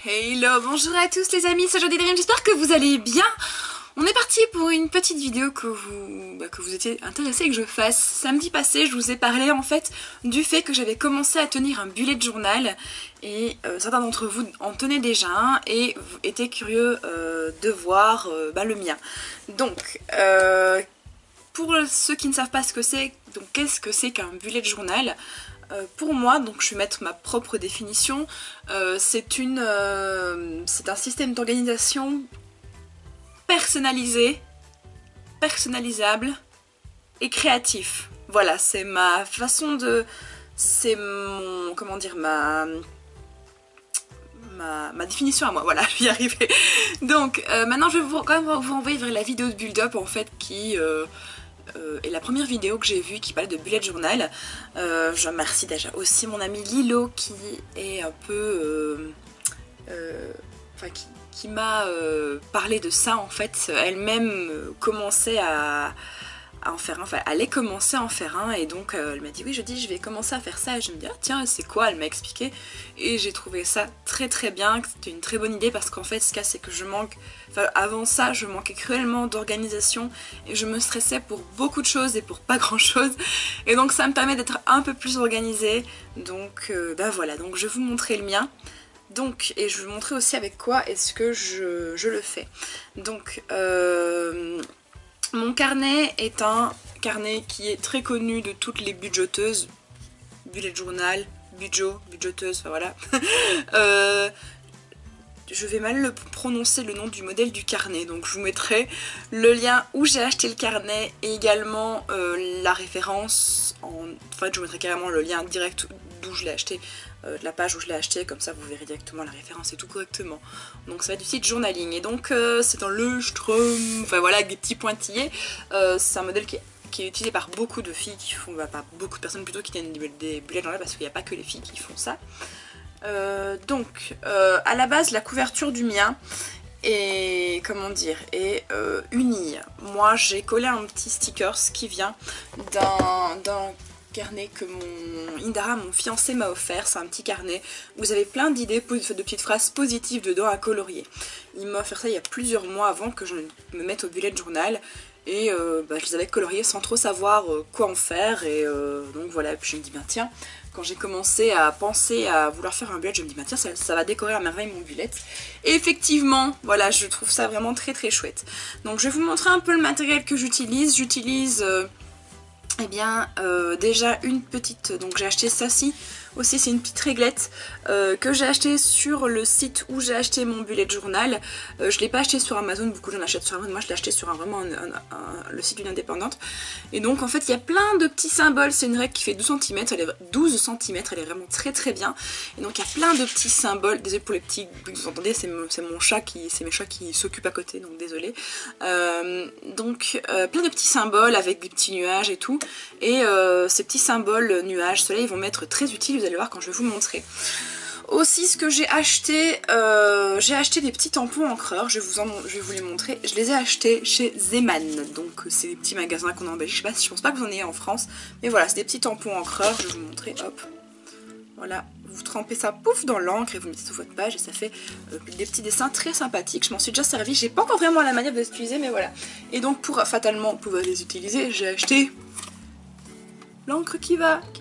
Hello, bonjour à tous les amis, c'est Jody Dream, j'espère que vous allez bien. On est parti pour une petite vidéo que vous étiez intéressés que je fasse. Samedi passé, je vous ai parlé en fait du fait que j'avais commencé à tenir un bullet journal et certains d'entre vous en tenaient déjà un et étaient curieux de voir le mien. Donc, pour ceux qui ne savent pas ce que c'est, donc qu'est-ce que c'est qu'un bullet journal ? Pour moi, donc je vais mettre ma propre définition, c'est un système d'organisation personnalisé, personnalisable et créatif. Voilà, c'est ma façon de... c'est mon... comment dire, ma définition à moi, voilà, je vais y arriver. Donc, maintenant je vais quand même vous envoyer vers la vidéo de Build Up en fait qui... est la première vidéo que j'ai vue qui parlait de bullet journal. Je remercie déjà aussi mon amie Lilo qui est un peu... qui m'a parlé de ça en fait. Elle-même commençait à en faire un, enfin elle allait commencer à en faire un et donc elle m'a dit oui je vais commencer à faire ça et je me dis ah tiens c'est quoi, elle m'a expliqué et j'ai trouvé ça très très bien, c'était une très bonne idée parce qu'en fait ce qu'il y a c'est que je manque, enfin avant ça je manquais cruellement d'organisation et je me stressais pour beaucoup de choses et pour pas grand chose et donc ça me permet d'être un peu plus organisée donc voilà, donc je vais vous montrer le mien. Donc, et je vais vous montrer aussi avec quoi est-ce que je le fais. Donc, mon carnet est un carnet qui est très connu de toutes les budgeteuses, bullet journal, budgeteuse, enfin voilà. Je vais mal le prononcer le nom du modèle du carnet, donc je vous mettrai le lien où j'ai acheté le carnet et également la référence, en fait je vous mettrai carrément le lien direct d'où je l'ai acheté, de la page où je l'ai acheté, comme ça vous verrez directement la référence et tout correctement. Donc ça va du site journaling et donc c'est un Leuchtturm, enfin voilà avec des petits pointillés, c'est un modèle qui est utilisé par beaucoup de filles qui font, pas beaucoup de personnes plutôt qui tiennent des bullets journal parce qu'il n'y a pas que les filles qui font ça. À la base la couverture du mien est, comment dire, est unie. Moi j'ai collé un petit stickers qui vient d'un carnet que Indara, mon fiancé, m'a offert. C'est un petit carnet où vous avez plein d'idées, de petites phrases positives dedans à colorier. Il m'a offert ça il y a plusieurs mois avant que je me mette au bullet journal et je les avais coloriés sans trop savoir quoi en faire et donc voilà, et puis je me dis ben tiens, quand j'ai commencé à penser à vouloir faire un bullet, je me dis bah tiens ça va décorer à merveille mon bullet. Et effectivement, voilà, je trouve ça vraiment très très chouette. Donc je vais vous montrer un peu le matériel que j'utilise. J'utilise déjà une petite, donc j'ai acheté ça aussi, c'est une petite réglette que j'ai acheté sur le site où j'ai acheté mon bullet journal. Je l'ai pas acheté sur Amazon, beaucoup j'en achète sur Amazon, moi je l'ai acheté sur le site d'une indépendante. Et donc en fait il y a plein de petits symboles, c'est une règle qui fait 12 cm, elle est vraiment très très bien. Et donc il y a plein de petits symboles, désolé pour les petits bruits que vous entendez, c'est mes chats qui s'occupent à côté, donc désolé. Plein de petits symboles avec des petits nuages et tout. Et ces petits symboles nuages, ceux-là ils vont m'être très utiles, vous allez voir quand je vais vous montrer. Aussi ce que j'ai acheté des petits tampons encreurs, je vais vous les montrer. Je les ai achetés chez Zeman, donc c'est des petits magasins qu'on a en Belgique, je pense pas que vous en ayez en France, mais voilà, c'est des petits tampons encreurs, je vais vous montrer, hop. Voilà, vous trempez ça pouf dans l'encre et vous mettez sur votre page et ça fait des petits dessins très sympathiques. Je m'en suis déjà servi, j'ai pas encore vraiment la manière de les utiliser mais voilà. Et donc pour fatalement pouvoir les utiliser, j'ai acheté l'encre qui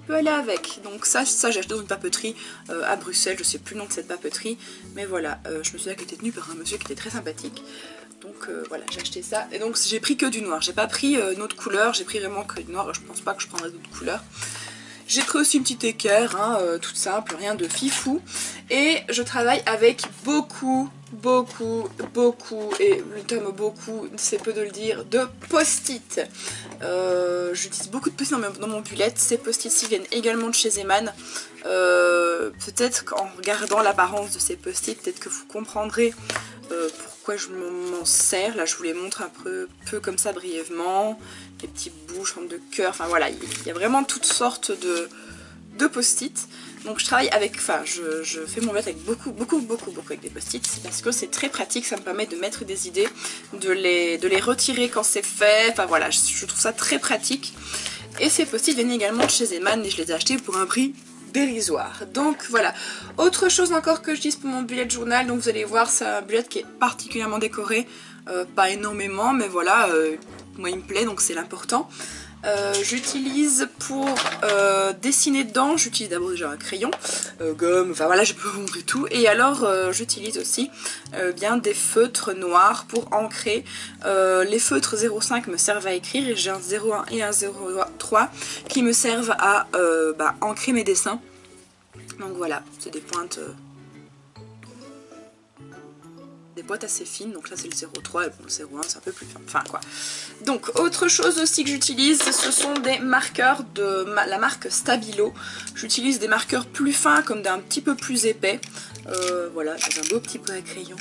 peut aller avec. Donc ça j'ai acheté dans une papeterie à Bruxelles, je sais plus le nom de cette papeterie, mais voilà, je me souviens qu'elle était tenue par un monsieur qui était très sympathique. Donc voilà, j'ai acheté ça. Et donc j'ai pris que du noir, j'ai pas pris une autre couleur, j'ai pris vraiment que du noir, je pense pas que je prendrai d'autres couleurs. J'ai pris aussi une petite équerre, toute simple, rien de fifou. Et je travaille avec beaucoup, et le terme beaucoup, c'est peu de le dire, de post-it. J'utilise beaucoup de post-it dans mon bullet. Ces post-it-ci viennent également de chez Zeman. Peut-être qu'en regardant l'apparence de ces post-it, peut-être que vous comprendrez pourquoi je m'en sers. Là je vous les montre un peu comme ça brièvement. Des petites bouches de cœur, enfin voilà, il y a vraiment toutes sortes de post-it. Donc je travaille avec, je fais mon bullet avec beaucoup avec des post-it parce que c'est très pratique, ça me permet de mettre des idées, de les retirer quand c'est fait, enfin voilà, je trouve ça très pratique. Et ces post-it viennent également de chez Zeman et je les ai achetés pour un prix dérisoire. Donc voilà. Autre chose encore que je dise pour mon bullet journal, donc vous allez voir, c'est un bullet qui est particulièrement décoré, pas énormément, mais voilà, moi il me plaît, donc c'est l'important. J'utilise pour dessiner dedans, j'utilise d'abord déjà un crayon, gomme, enfin voilà, je peux vous montrer tout. Et alors j'utilise aussi bien des feutres noirs pour ancrer. Les feutres 0,5 me servent à écrire et j'ai un 0,1 et un 0,3 qui me servent à ancrer mes dessins. Donc voilà, c'est des pointes... des boîtes assez fines, donc là c'est le 0,3 et bon, le 0,1 c'est un peu plus fin, enfin quoi. Donc autre chose aussi que j'utilise, ce sont des marqueurs de la marque Stabilo. J'utilise des marqueurs plus fins comme d'un petit peu plus épais. Voilà, j'ai un beau petit pot à crayon.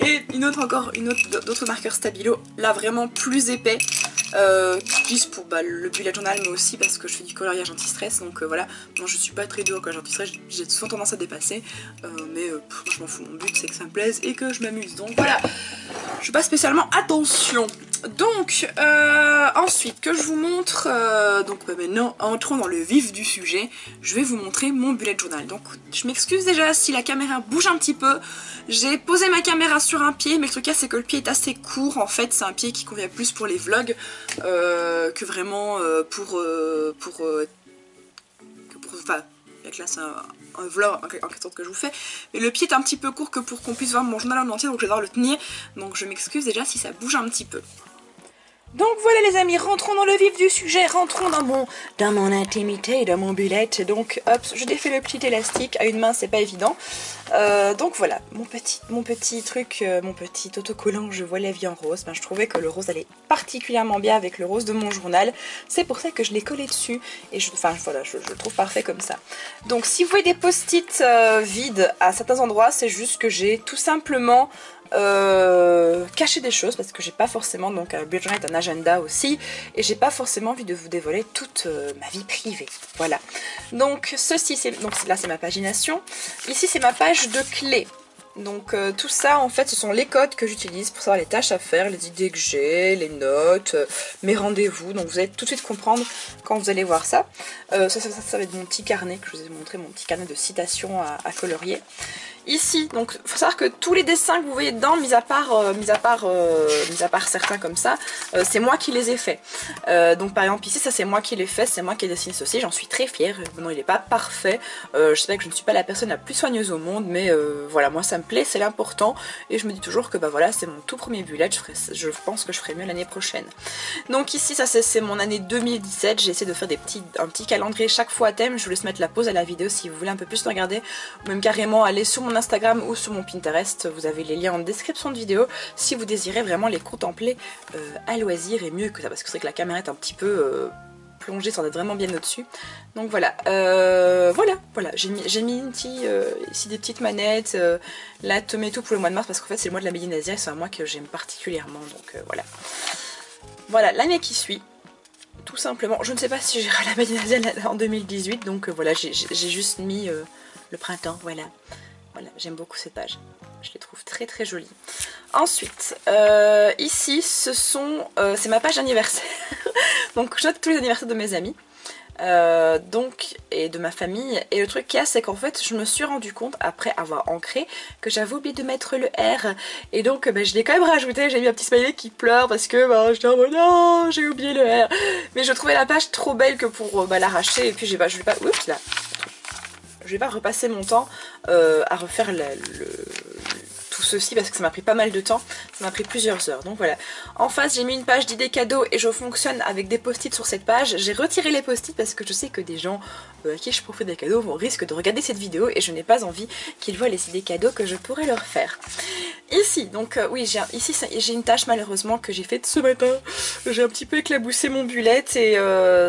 Et d'autres marqueurs Stabilo, là vraiment plus épais, que j'utilise pour le bullet journal, mais aussi parce que je fais du coloriage anti-stress. Donc voilà, moi je suis pas très douée au coloriage anti-stress, j'ai souvent tendance à dépasser, mais je m'en fous, mon but c'est que ça me plaise et que je m'amuse. Donc voilà, je fais pas spécialement attention. Donc ensuite que je vous montre, maintenant entrons dans le vif du sujet, je vais vous montrer mon bullet journal. Donc je m'excuse déjà si la caméra bouge un petit peu, j'ai posé ma caméra sur un pied, mais le truc c'est que le pied est assez court en fait, c'est un pied qui convient plus pour les vlogs que vraiment là c'est un vlog en quelque sorte que je vous fais, mais le pied est un petit peu court que pour qu'on puisse voir mon journal en entier, donc je vais devoir le tenir, donc je m'excuse déjà si ça bouge un petit peu. Donc voilà les amis, rentrons dans le vif du sujet, rentrons dans mon intimité, dans mon bullet. Donc hop, je défais le petit élastique, à une main c'est pas évident. Donc voilà, mon petit truc, mon petit autocollant Je vois la vie en rose. Je trouvais que le rose allait particulièrement bien avec le rose de mon journal. C'est pour ça que je l'ai collé dessus. Et je le trouve parfait comme ça. Donc si vous voyez des post-it vides à certains endroits, c'est juste que j'ai tout simplement... cacher des choses parce que j'ai pas forcément, donc un bullet journal est un agenda aussi et j'ai pas forcément envie de vous dévoiler toute ma vie privée. Voilà, donc ceci c'est, donc là c'est ma pagination, ici c'est ma page de clés. Donc tout ça en fait ce sont les codes que j'utilise pour savoir les tâches à faire, les idées que j'ai, les notes, mes rendez-vous. Donc vous allez tout de suite comprendre quand vous allez voir ça. Ça va être mon petit carnet que je vous ai montré, mon petit carnet de citations à colorier. Ici, donc il faut savoir que tous les dessins que vous voyez dedans, mis à part certains comme ça, c'est moi qui les ai faits. Donc par exemple ici, ça c'est moi qui l'ai fait, c'est moi qui ai dessiné ceci, j'en suis très fière. Non, il n'est pas parfait, je sais que je ne suis pas la personne la plus soigneuse au monde, mais voilà, moi ça me plaît, c'est l'important, et je me dis toujours que voilà, c'est mon tout premier bullet, je pense que je ferai mieux l'année prochaine. Donc ici, ça c'est mon année 2017, j'ai essayé de faire un petit calendrier chaque fois à thème, je vous laisse mettre la pause à la vidéo si vous voulez un peu plus regarder, ou même carrément aller sur mon Instagram ou sur mon Pinterest, vous avez les liens en description de vidéo si vous désirez vraiment les contempler à loisir et mieux que ça, parce que c'est vrai que la caméra est un petit peu plongée sans être vraiment bien au-dessus. Donc voilà, voilà, j'ai mis ici des petites manettes, là Tomato pour le mois de mars parce qu'en fait c'est le mois de la Made in Asia et c'est un mois que j'aime particulièrement, donc voilà l'année qui suit. Tout simplement, je ne sais pas si j'irai à la Made in Asia en 2018, donc voilà, j'ai juste mis le printemps, voilà, j'aime beaucoup cette page, je les trouve très très jolies. Ensuite, ici, c'est ma page d'anniversaire, donc je note tous les anniversaires de mes amis, et de ma famille, et le truc qu'il y a, c'est qu'en fait, je me suis rendu compte, après avoir ancré, que j'avais oublié de mettre le R, et donc je l'ai quand même rajouté, j'ai mis un petit smiley qui pleure, parce que j'étais en mode non, j'ai oublié le R, mais je trouvais la page trop belle que pour l'arracher, et puis je vais pas repasser mon temps à refaire tout ceci parce que ça m'a pris pas mal de temps, ça m'a pris plusieurs heures. Donc voilà, en face j'ai mis une page d'idées cadeaux et je fonctionne avec des post-it sur cette page. J'ai retiré les post-it parce que je sais que des gens à qui je profite des cadeaux risquent de regarder cette vidéo et je n'ai pas envie qu'ils voient les idées cadeaux que je pourrais leur faire. Ici, donc oui, j'ai une tâche malheureusement que j'ai faite ce matin. J'ai un petit peu éclaboussé mon bullet et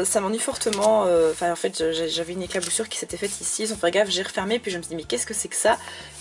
ça m'ennuie fortement. Enfin en fait j'avais une éclaboussure qui s'était faite ici, sans faire gaffe, j'ai refermé puis je me suis dit mais qu'est-ce que c'est que ça?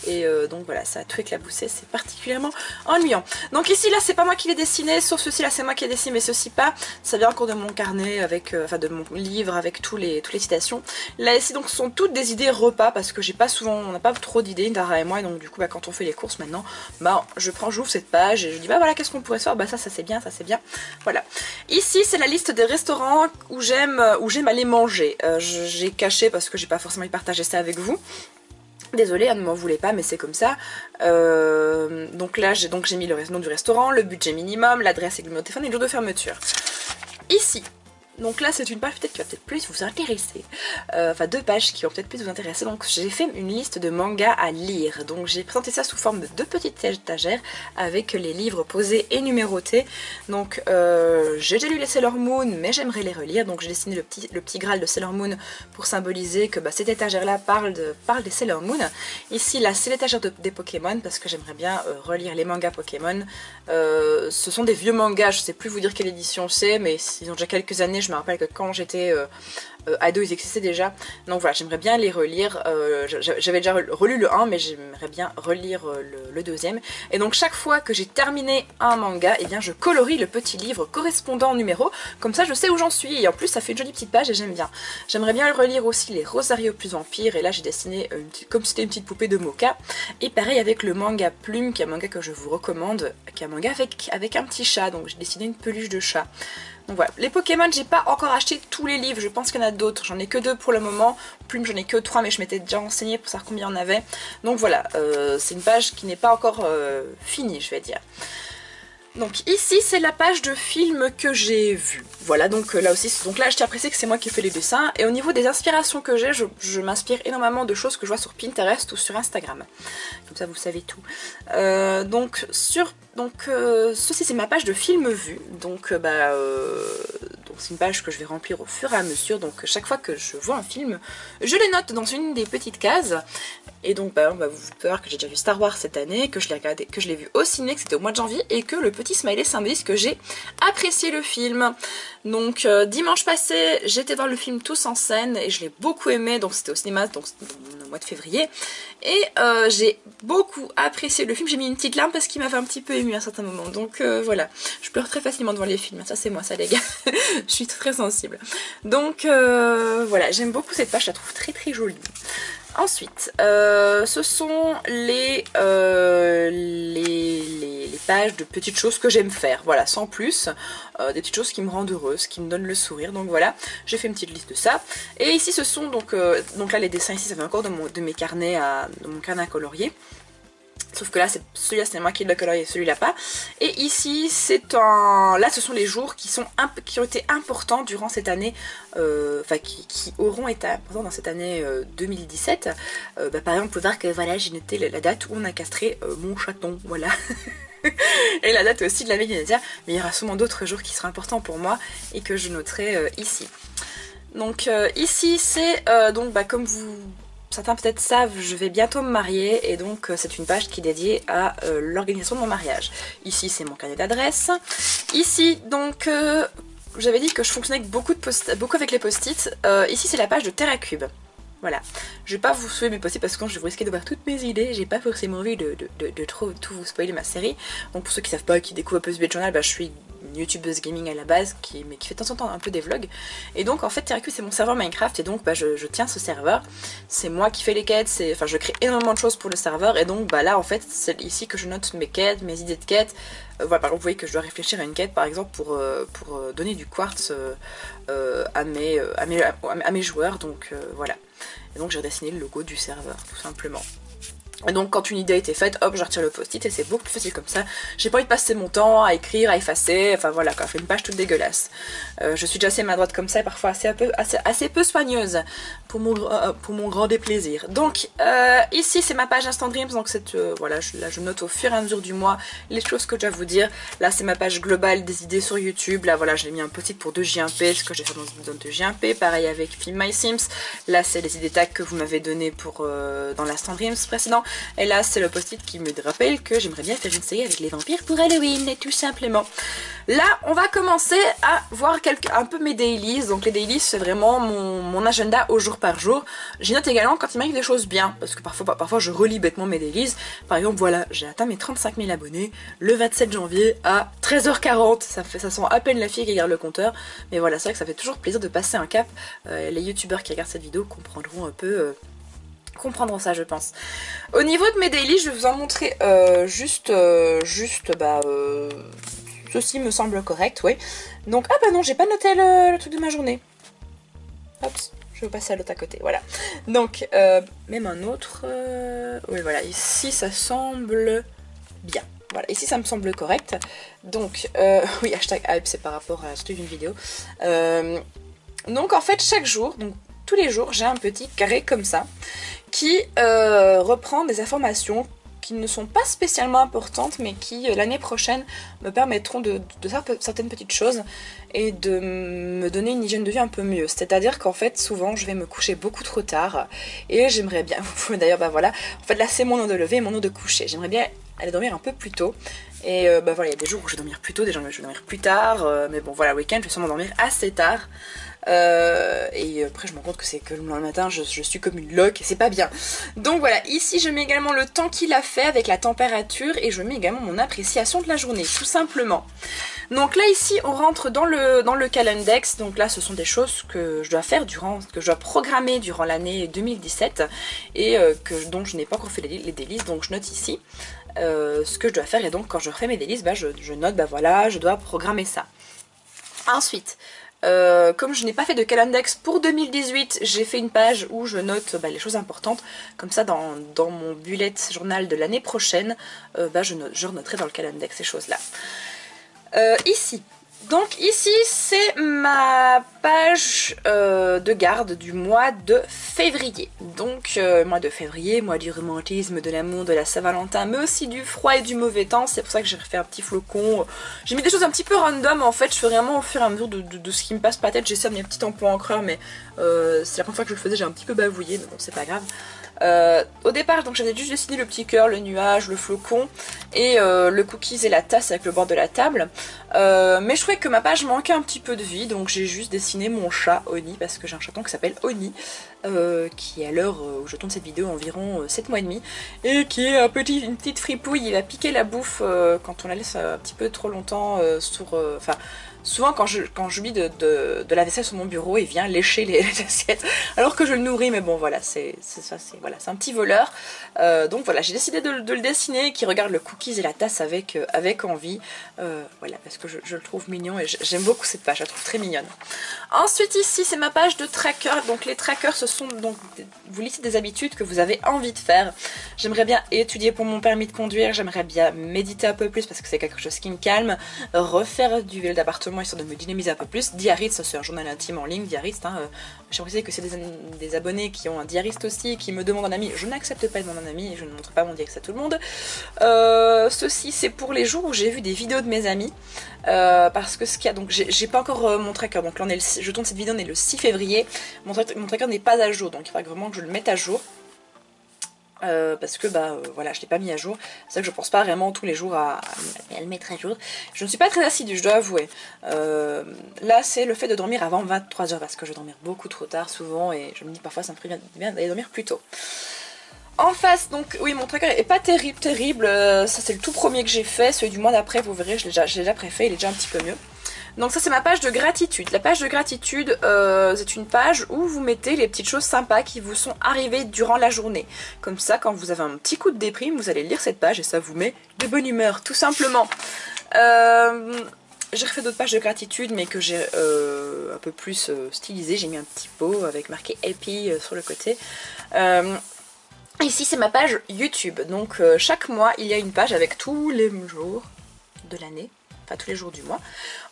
Et donc voilà, ça a tout éclaboussé. c'est particulièrement ennuyant. Donc ici là c'est pas moi qui l'ai dessiné, sauf ceci là c'est moi qui l'ai dessiné mais ceci pas. Ça vient encore de mon carnet avec, enfin de mon livre avec toutes les citations. Là ici donc ce sont toutes des idées repas parce que j'ai pas souvent, on n'a pas trop d'idées Dara et moi, et donc du coup bah, quand on fait les courses maintenant, bah j'ouvre cette page et je dis bah voilà qu'est-ce qu'on pourrait faire, bah ça c'est bien, ça c'est bien, voilà. Ici c'est la liste des restaurants où j'aime aller manger. J'ai caché parce que j'ai pas forcément partagé ça avec vous. Désolée, ne m'en voulez pas, mais c'est comme ça. Donc là, j'ai mis le nom du restaurant, le budget minimum, l'adresse et le numéro de téléphone et le jour de fermeture. Ici, donc là, c'est une page peut-être qui va peut-être plus vous intéresser. Enfin, 2 pages qui vont peut-être plus vous intéresser. Donc, j'ai fait une liste de mangas à lire. Donc, j'ai présenté ça sous forme de 2 petites étagères avec les livres posés et numérotés. Donc, j'ai déjà lu les Sailor Moon, mais j'aimerais les relire. Donc, j'ai dessiné le petit Graal de Sailor Moon pour symboliser que bah, cette étagère-là parle des Sailor Moon. Ici, là, c'est l'étagère des Pokémon parce que j'aimerais bien relire les mangas Pokémon. Ce sont des vieux mangas, je sais plus vous dire quelle édition c'est, mais ils ont déjà quelques années. Je me rappelle que quand j'étais ado, ils existaient déjà. Donc voilà, j'aimerais bien les relire. J'avais déjà relu le 1, mais j'aimerais bien relire le 2e. Et donc chaque fois que j'ai terminé un manga, eh bien je colorie le petit livre correspondant au numéro. Comme ça, je sais où j'en suis. Et en plus, ça fait une jolie petite page et j'aime bien. J'aimerais bien relire aussi les Rosario plus Vampire. Et là, j'ai dessiné comme si c'était une petite poupée de Mocha. Et pareil avec le manga Plume, qui est un manga que je vous recommande, qui est un manga avec un petit chat. Donc j'ai dessiné une peluche de chat. Donc voilà, les Pokémon, j'ai pas encore acheté tous les livres, je pense qu'il y en a d'autres, j'en ai que 2 pour le moment, Plume j'en ai que 3 mais je m'étais déjà renseignée pour savoir combien il y en avait. Donc voilà, c'est une page qui n'est pas encore finie, je vais dire. Donc ici c'est la page de films que j'ai vu. Voilà, donc là aussi, donc là je tiens à préciser que c'est moi qui fais les dessins. Et au niveau des inspirations que j'ai, je m'inspire énormément de choses que je vois sur Pinterest ou sur Instagram. Comme ça vous savez tout. Donc ceci c'est ma page de films vus. Donc c'est une page que je vais remplir au fur et à mesure. Donc chaque fois que je vois un film, je les note dans une des petites cases. Et donc vous pouvez voir que j'ai déjà vu Star Wars cette année, que je l'ai regardé, que je l'ai vu au ciné, que c'était au mois de janvier, et que le petit smiley symbolise que j'ai apprécié le film. Donc dimanche passé, j'étais voir le film Tous en scène et je l'ai beaucoup aimé, donc c'était au cinéma, donc au mois de février. Et j'ai beaucoup apprécié le film, j'ai mis une petite larme parce qu'il m'avait un petit peu ému à un certain moment. Donc voilà, je pleure très facilement devant les films, ça c'est moi ça les gars, je suis très sensible. Donc voilà, j'aime beaucoup cette page, je la trouve très très jolie. Ensuite, ce sont les pages de petites choses que j'aime faire, voilà, sans plus, des petites choses qui me rendent heureuse, qui me donnent le sourire, donc voilà, j'ai fait une petite liste de ça. Et ici ce sont donc là les dessins, ici ça vient encore de mes carnets de mon carnet à colorier. Sauf que là, celui-là c'est moi qui l'ai colorié, celui-là pas. Et ici, là ce sont les jours qui ont été importants durant cette année, enfin qui auront été importants dans cette année 2017. Par exemple, vous pouvez voir que voilà, j'ai noté la date où on a castré mon chaton, voilà. Et la date aussi de la veille d'anniversaire, mais il y aura sûrement d'autres jours qui seront importants pour moi et que je noterai ici. Donc ici c'est comme certains peut-être savent, je vais bientôt me marier et donc c'est une page qui est dédiée à l'organisation de mon mariage. Ici c'est mon carnet d'adresse. Ici donc j'avais dit que je fonctionnais avec beaucoup avec les post-it. Ici c'est la page de Terra Cube. Voilà, je vais pas vous souhaiter mes post-it parce que je vais risquer de voir toutes mes idées. J'ai pas forcément envie de trop tout vous spoiler ma série. Donc pour ceux qui savent pas, qui découvrent un peu ce bullet journal, je suis une youtubeuse gaming à la base mais qui fait de temps en temps un peu des vlogs. Et donc en fait TerraCube c'est mon serveur Minecraft et donc je tiens ce serveur. C'est moi qui fais les quêtes, je crée énormément de choses pour le serveur et donc là en fait c'est ici que je note mes quêtes, mes idées de quêtes. Voilà, par exemple vous voyez que je dois réfléchir à une quête par exemple pour donner du quartz à mes joueurs, donc voilà. Et donc j'ai redessiné le logo du serveur tout simplement. Et donc quand une idée a été faite, hop, je retire le post-it et c'est beaucoup plus facile comme ça. J'ai pas envie de passer mon temps à écrire, à effacer, enfin voilà quoi, fait une page toute dégueulasse. Je suis déjà assez maladroite comme ça, parfois assez peu soigneuse pour mon grand déplaisir. Donc ici c'est ma page Instant Dreams, donc voilà, là je note au fur et à mesure du mois les choses que je dois vous dire. Là c'est ma page globale des idées sur YouTube, là voilà j'ai mis un post-it pour 2JMP, ce que j'ai fait dans une zone de JMP, pareil avec Film My Sims. Là c'est les idées tags que vous m'avez donné dans l'Instant Dreams précédent. Et là c'est le post-it qui me rappelle que j'aimerais bien faire une série avec les vampires pour Halloween, et tout simplement. Là on va commencer à voir un peu mes dailies. Donc les dailies c'est vraiment mon agenda au jour par jour. J'y note également quand il m'arrive des choses bien, parce que parfois je relis bêtement mes dailies. Par exemple, voilà, j'ai atteint mes 35 000 abonnés le 27 janvier à 13h40. Ça sent à peine la fille qui regarde le compteur, mais voilà, c'est vrai que ça fait toujours plaisir de passer un cap. Les youtubeurs qui regardent cette vidéo comprendront un peu... comprendront ça, je pense. Au niveau de mes dailies, je vais vous en montrer ceci me semble correct, oui. Donc, ah bah non, j'ai pas noté le truc de ma journée. Hop, je vais passer à l'autre à côté, voilà. Donc, même un autre... oui, voilà, ici ça semble bien. Voilà, ici ça me semble correct. Donc, oui, hashtag hype, c'est par rapport à cette vidéo. Donc, en fait, chaque jour, donc tous les jours, j'ai un petit carré comme ça qui reprend des informations qui ne sont pas spécialement importantes, mais qui l'année prochaine me permettront de faire certaines petites choses et de me donner une hygiène de vie un peu mieux. C'est-à-dire qu'en fait, souvent, je vais me coucher beaucoup trop tard et j'aimerais bien, d'ailleurs, bah voilà, en fait là c'est mon heure de lever et mon heure de coucher. J'aimerais bien aller dormir un peu plus tôt. Et bah voilà, il y a des jours où je vais dormir plus tôt, des jours où je vais dormir plus tard, mais bon voilà, le week-end je vais sûrement dormir assez tard. Et après je me rends compte que c'est que le lendemain matin je suis comme une loque et c'est pas bien. Donc voilà, ici je mets également le temps qu'il a fait avec la température et je mets également mon appréciation de la journée, tout simplement. Donc là ici on rentre dans le calendex. Donc là ce sont des choses que je dois faire que je dois programmer durant l'année 2017 et dont je n'ai pas encore fait les délices, donc je note ici ce que je dois faire. Et donc quand je refais mes délices, bah, je note, bah voilà, je dois programmer ça. Ensuite, comme je n'ai pas fait de calendex pour 2018, j'ai fait une page où je note les choses importantes. Comme ça, dans mon bullet journal de l'année prochaine, je renoterai dans le calendex ces choses-là. Ici. Donc ici, c'est ma page de garde du mois de février. Donc mois de février, mois du romantisme, de l'amour, de la Saint-Valentin, mais aussi du froid et du mauvais temps. C'est pour ça que j'ai fait un petit flocon. J'ai mis des choses un petit peu random en fait. Je fais vraiment au fur et à mesure de ce qui me passe par la tête. J'ai ça mes petits tampons encreurs, mais c'est la première fois que je le faisais, j'ai un petit peu bavouillé, mais bon, c'est pas grave. Au départ, donc j'avais juste dessiné le petit cœur, le nuage, le flocon et le cookies et la tasse avec le bord de la table. Mais je trouvais que ma page manquait un petit peu de vie, donc j'ai juste dessiné mon chat Oni, parce que j'ai un chaton qui s'appelle Oni, qui à l'heure où je tourne cette vidéo environ 7 mois et demi, et qui est une petite fripouille. Il va piquer la bouffe quand on la laisse un petit peu trop longtemps souvent quand j'oublie de la vaisselle sur mon bureau, il vient lécher les assiettes alors que je le nourris, mais bon voilà, c'est un petit voleur. Donc voilà, j'ai décidé de le dessiner, qui regarde le cookies et la tasse avec envie. Voilà, parce que je le trouve mignon et j'aime beaucoup cette page, je la trouve très mignonne. Ensuite ici, c'est ma page de tracker. Donc les trackers, ce sont donc, vous listez des habitudes que vous avez envie de faire. J'aimerais bien étudier pour mon permis de conduire, j'aimerais bien méditer un peu plus parce que c'est quelque chose qui me calme, refaire du vélo d'appartement histoire de me dynamiser un peu plus. Diariste, c'est un journal intime en ligne, Diariste. J'ai précisé que c'est des abonnés qui ont un diariste aussi, qui me demandent un ami. Je n'accepte pas de demander un ami et je ne montre pas mon diariste à tout le monde. Ceci, c'est pour les jours où j'ai vu des vidéos de mes amis. Parce que ce qu'il y a, donc j'ai pas encore mon tracker, donc là je tourne cette vidéo, on est le 6 février. Mon tracker n'est pas à jour, donc il faudra vraiment que je le mette à jour. Parce que voilà, je l'ai pas mis à jour. C'est vrai que je pense pas vraiment tous les jours à le mettre à jour. Je ne suis pas très assidue, je dois avouer. Là c'est le fait de dormir avant 23h, parce que je vais dormir beaucoup trop tard souvent et je me dis parfois ça me ferait bien d'aller dormir plus tôt. En face, donc oui, mon tracker est pas terrible, ça c'est le tout premier que j'ai fait. Celui du mois d'après, vous verrez, je l'ai déjà préfait, il est déjà un petit peu mieux. Donc ça c'est ma page de gratitude. La page de gratitude, c'est une page où vous mettez les petites choses sympas qui vous sont arrivées durant la journée. Comme ça, quand vous avez un petit coup de déprime, vous allez lire cette page et ça vous met de bonne humeur, tout simplement. J'ai refait d'autres pages de gratitude, mais que j'ai un peu plus stylisées. J'ai mis un petit pot avec marqué Happy sur le côté. Ici c'est ma page YouTube. Donc chaque mois il y a une page avec tous les jours de l'année, enfin tous les jours du mois,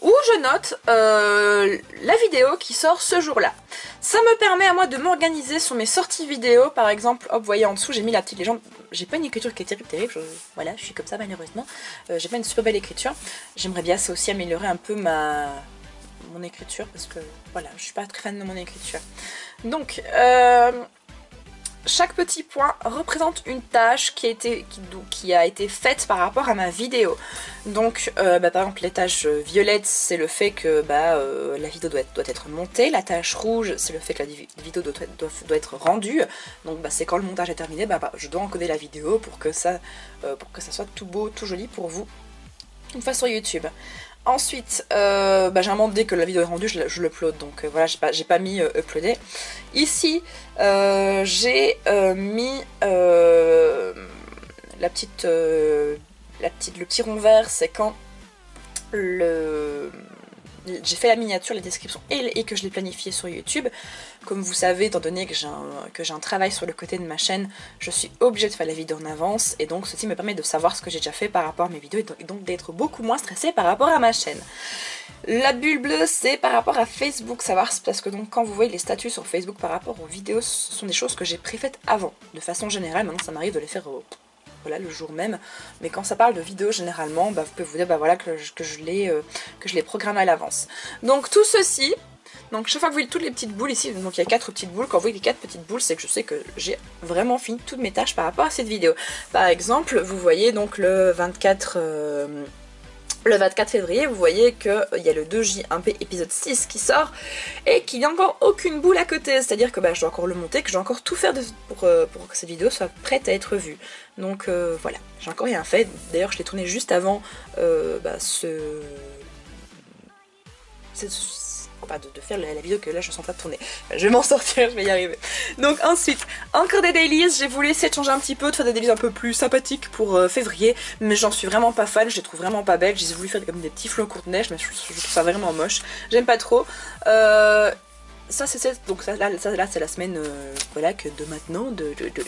où je note la vidéo qui sort ce jour-là. Ça me permet à moi de m'organiser sur mes sorties vidéo. Par exemple, hop, vous voyez en dessous, j'ai mis la petite légende. J'ai pas une écriture qui est terrible, voilà, je suis comme ça malheureusement. J'ai pas une super belle écriture. J'aimerais bien ça aussi améliorer un peu mon écriture, parce que voilà, je suis pas très fan de mon écriture. Donc, chaque petit point représente une tâche qui a été faite par rapport à ma vidéo. Donc par exemple les tâches violettes, c'est le fait que la vidéo doit être montée. La tâche rouge, c'est le fait que la vidéo doit être rendue. Donc c'est quand le montage est terminé, je dois encoder la vidéo pour que ça soit tout beau, tout joli pour vous une fois sur YouTube. Ensuite, généralement dès que la vidéo est rendue, je l'upload, donc voilà, j'ai pas mis uploader. Ici, j'ai mis le petit rond vert, c'est quand j'ai fait la miniature, la description et que je l'ai planifié sur YouTube. Comme vous savez, étant donné que j'ai un travail sur le côté de ma chaîne, je suis obligée de faire la vidéo en avance et donc ceci me permet de savoir ce que j'ai déjà fait par rapport à mes vidéos et donc d'être beaucoup moins stressée par rapport à ma chaîne. La bulle bleue, c'est par rapport à Facebook, savoir, parce que donc quand vous voyez les statuts sur Facebook par rapport aux vidéos, ce sont des choses que j'ai préfaites avant. De façon générale, maintenant ça m'arrive de les faire voilà, le jour même, mais quand ça parle de vidéos généralement, vous pouvez vous dire voilà, que je l'ai programmé à l'avance. Donc tout ceci, donc chaque fois que vous voyez toutes les petites boules ici, donc il y a 4 petites boules, quand vous voyez les 4 petites boules, c'est que je sais que j'ai vraiment fini toutes mes tâches par rapport à cette vidéo. Par exemple, vous voyez donc le 24 février, vous voyez qu'il y a le 2J1P épisode 6 qui sort et qu'il n'y a encore aucune boule à côté, c'est-à-dire que je dois encore le monter, que je dois encore tout faire pour que cette vidéo soit prête à être vue. Donc voilà, j'ai encore rien fait, d'ailleurs je l'ai tourné juste avant de faire la vidéo que là je suis en train de tourner. Je vais m'en sortir, je vais y arriver. Donc ensuite, encore des dailies, j'ai voulu essayer de changer un petit peu, de faire des dailies un peu plus sympathiques pour février, mais j'en suis vraiment pas fan, je les trouve vraiment pas belles. J'ai voulu faire comme des petits flots courte-neige, mais je trouve ça vraiment moche. J'aime pas trop. Ça c'est donc là c'est la semaine voilà, que de maintenant,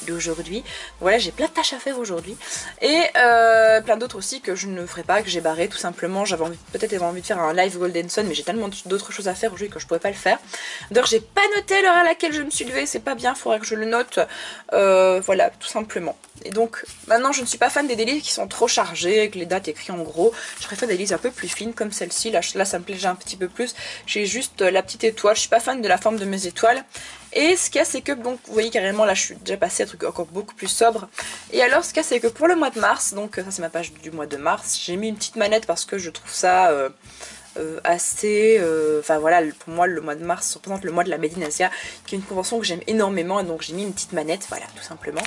d'aujourd'hui. Voilà, j'ai plein de tâches à faire aujourd'hui et plein d'autres aussi que je ne ferai pas, que j'ai barré tout simplement. J'avais peut-être envie de faire un live Golden Sun, mais j'ai tellement d'autres choses à faire aujourd'hui que je pourrais pas le faire. D'ailleurs j'ai pas noté l'heure à laquelle je me suis levée, c'est pas bien, faudrait que je le note. Voilà, tout simplement. Et donc maintenant je ne suis pas fan des dailies qui sont trop chargés avec les dates écrites en gros. Je préfère des dailies un peu plus fines comme celle-ci. Là ça me plaît déjà un petit peu plus. J'ai juste la petite étoile, je suis pas fan de la forme de mes étoiles. Et ce qu'il y a, c'est que donc vous voyez carrément là je suis déjà passée à un truc encore beaucoup plus sobre. Et alors ce qu'il y a, c'est que pour le mois de mars, donc ça c'est ma page du mois de mars, j'ai mis une petite manette parce que je trouve ça assez, enfin voilà, pour moi le mois de mars représente le mois de la Made in Asia, qui est une convention que j'aime énormément, et donc j'ai mis une petite manette, voilà, tout simplement.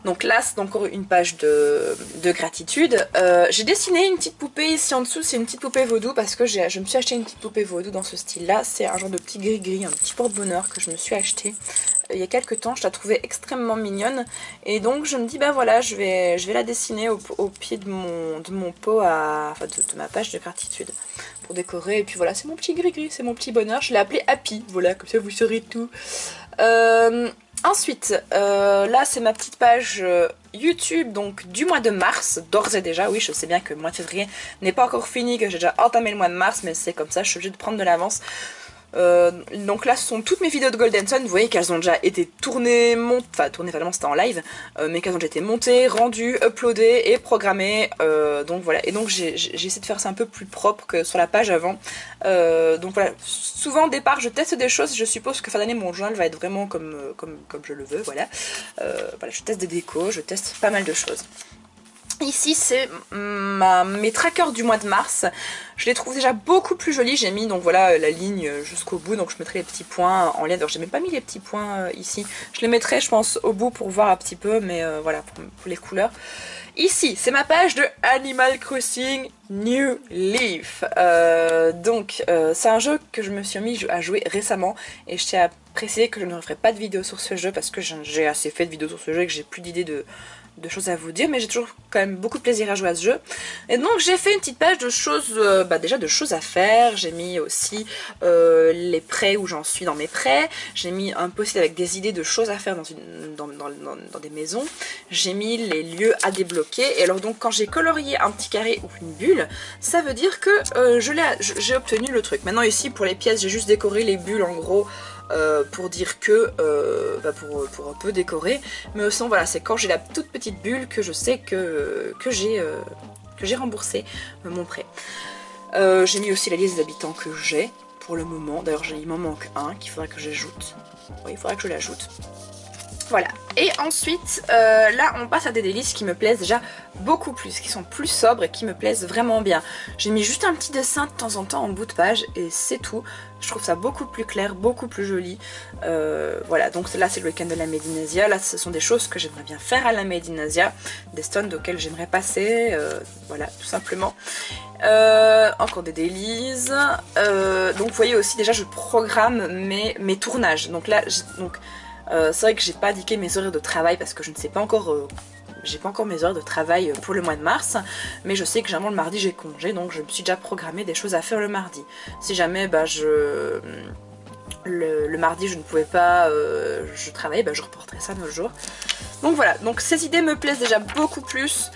Donc là c'est encore une page de gratitude. J'ai dessiné une petite poupée ici en dessous, c'est une petite poupée vaudou parce que je me suis acheté une petite poupée vaudou dans ce style là. C'est un genre de petit gris-gris, un petit porte-bonheur que je me suis acheté il y a quelques temps. Je la trouvais extrêmement mignonne et donc je me dis voilà, je vais la dessiner au pied de mon pot, enfin de ma page de gratitude pour décorer. Et puis voilà, c'est mon petit gris-gris, c'est mon petit bonheur. Je l'ai appelé Happy, voilà, comme ça vous saurez tout. Ensuite, là c'est ma petite page YouTube donc du mois de mars, d'ores et déjà. Oui, je sais bien que le mois de février n'est pas encore fini, que j'ai déjà entamé le mois de mars, mais c'est comme ça, je suis obligée de prendre de l'avance. Donc là ce sont toutes mes vidéos de Golden Sun, vous voyez qu'elles ont déjà été tournées, tournées vraiment c'était en live, mais qu'elles ont déjà été montées, rendues, uploadées et programmées, donc voilà, et donc j'ai essayé de faire ça un peu plus propre que sur la page avant, donc voilà, souvent au départ je teste des choses, je suppose que fin d'année mon journal va être vraiment comme je le veux, voilà, voilà, je teste des décos, je teste pas mal de choses. Ici c'est mes trackers du mois de mars, je les trouve déjà beaucoup plus jolis, j'ai mis donc voilà la ligne jusqu'au bout, donc je mettrai les petits points en lien, alors j'ai même pas mis les petits points ici, je les mettrai je pense au bout pour voir un petit peu, mais voilà pour les couleurs. Ici c'est ma page de Animal Crossing New Leaf, donc c'est un jeu que je me suis mis à jouer récemment et je tiens à préciser que je ne referai pas de vidéo sur ce jeu parce que j'ai assez fait de vidéos sur ce jeu et que j'ai plus d'idées de choses à vous dire, mais j'ai toujours quand même beaucoup de plaisir à jouer à ce jeu. Et donc j'ai fait une petite page de choses, déjà de choses à faire. J'ai mis aussi les prêts où j'en suis dans mes prêts. J'ai mis un post-it avec des idées de choses à faire dans des maisons. J'ai mis les lieux à débloquer. Et alors donc quand j'ai colorié un petit carré ou une bulle, ça veut dire que j'ai obtenu le truc. Maintenant ici pour les pièces j'ai juste décoré les bulles en gros. Pour dire que pour un peu décorer, mais sinon voilà, c'est quand j'ai la toute petite bulle que je sais que j'ai remboursé mon prêt. J'ai mis aussi la liste des habitants que j'ai pour le moment, d'ailleurs il m'en manque un qu'il faudra que j'ajoute, oui, il faudra que je l'ajoute. Voilà, et ensuite là on passe à des délices qui me plaisent déjà beaucoup plus, qui sont plus sobres et qui me plaisent vraiment bien. J'ai mis juste un petit dessin de temps en temps en bout de page et c'est tout. Je trouve ça beaucoup plus clair, beaucoup plus joli. Voilà, donc là c'est le week-end de la Made in Asia. Là ce sont des choses que j'aimerais bien faire à la Made in Asia, des stands auxquels j'aimerais passer, voilà, tout simplement. Encore des délices. Donc vous voyez aussi déjà je programme mes tournages. Donc là, c'est vrai que j'ai pas indiqué mes horaires de travail parce que je ne sais pas encore, j'ai pas encore mes heures de travail pour le mois de mars, mais je sais que généralement le mardi j'ai congé, donc je me suis déjà programmé des choses à faire le mardi. Si jamais bah, le mardi je ne pouvais pas, je travaillais, bah, je reporterai ça nos jours. Donc voilà, donc ces idées me plaisent déjà beaucoup plus.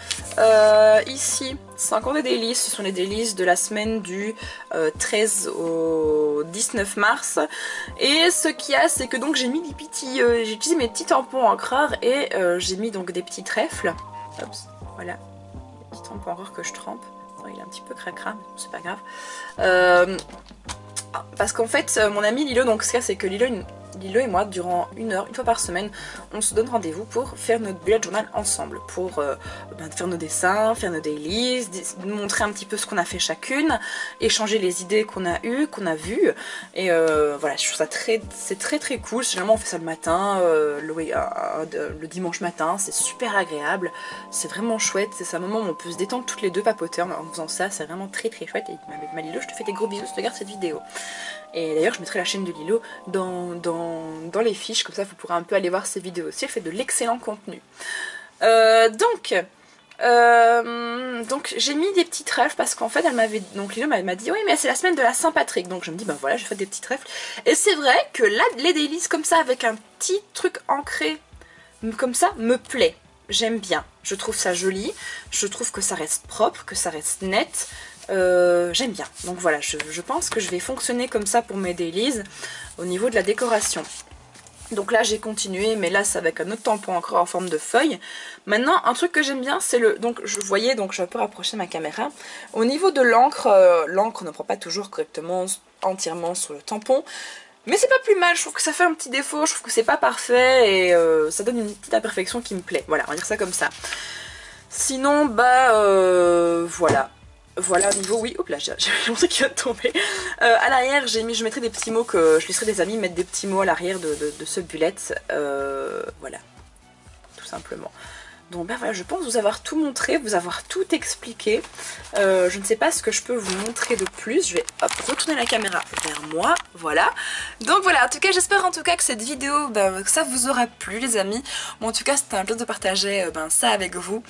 Ici, c'est encore des délices, ce sont les délices de la semaine du 13 au 19 mars. Et ce qu'il y a, c'est que donc j'ai mis des petits, j'ai utilisé mes petits tampons encreurs et j'ai mis donc des petits trèfles. Hop, voilà, des petits tampons encreurs que je trempe. Oh, il est un petit peu cracra, mais c'est pas grave. Parce qu'en fait, mon ami Lilo, donc ce qu'il y a, c'est que Lilo et moi, durant une fois par semaine, on se donne rendez-vous pour faire notre bullet journal ensemble, pour faire nos dessins, faire nos dailies, montrer un petit peu ce qu'on a fait chacune, échanger les idées qu'on a eues, qu'on a vues, et voilà, je trouve ça c'est très cool. Généralement on fait ça le matin, le dimanche matin, c'est super agréable, c'est vraiment chouette, c'est un moment où on peut se détendre toutes les deux, papoter en faisant ça, c'est vraiment très chouette. Et avec ma Lilo, je te fais des gros bisous si tu regardes cette vidéo. Et d'ailleurs je mettrai la chaîne de Lilo dans les fiches, comme ça vous pourrez un peu aller voir ses vidéos aussi, elle fait de l'excellent contenu. Donc j'ai mis des petits trèfles parce qu'en fait Lilo m'a dit oui mais c'est la semaine de la Saint-Patrick, donc je me dis ben voilà, j'ai fait des petits trèfles. Et c'est vrai que là les délices comme ça avec un petit truc ancré comme ça me plaît. J'aime bien, je trouve ça joli, je trouve que ça reste propre, que ça reste net. J'aime bien, donc voilà, je pense que je vais fonctionner comme ça pour mes dailies au niveau de la décoration. Donc là j'ai continué, mais là c'est avec un autre tampon encore en forme de feuille. Maintenant un truc que j'aime bien c'est donc je vais un peu rapprocher ma caméra. Au niveau de l'encre, l'encre ne prend pas toujours correctement entièrement sur le tampon. Mais c'est pas plus mal, je trouve que ça fait un petit défaut, je trouve que c'est pas parfait et ça donne une petite imperfection qui me plaît. Voilà, on va dire ça comme ça. Sinon, bah voilà. Voilà, au niveau, oui, hop là, j'ai pensé qu'il va tomber. À l'arrière, je mettrai des petits mots que je laisserai des amis mettre des petits mots à l'arrière de ce bullet. Voilà, tout simplement. Donc ben voilà, je pense vous avoir tout montré, vous avoir tout expliqué. Je ne sais pas ce que je peux vous montrer de plus. Je vais hop, retourner la caméra vers moi, voilà. Donc voilà, en tout cas j'espère en tout cas que cette vidéo, que ça vous aura plu les amis. Bon, en tout cas c'était un plaisir de partager ça avec vous.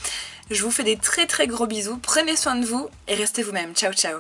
Je vous fais des très gros bisous, prenez soin de vous et restez vous-même. Ciao ciao.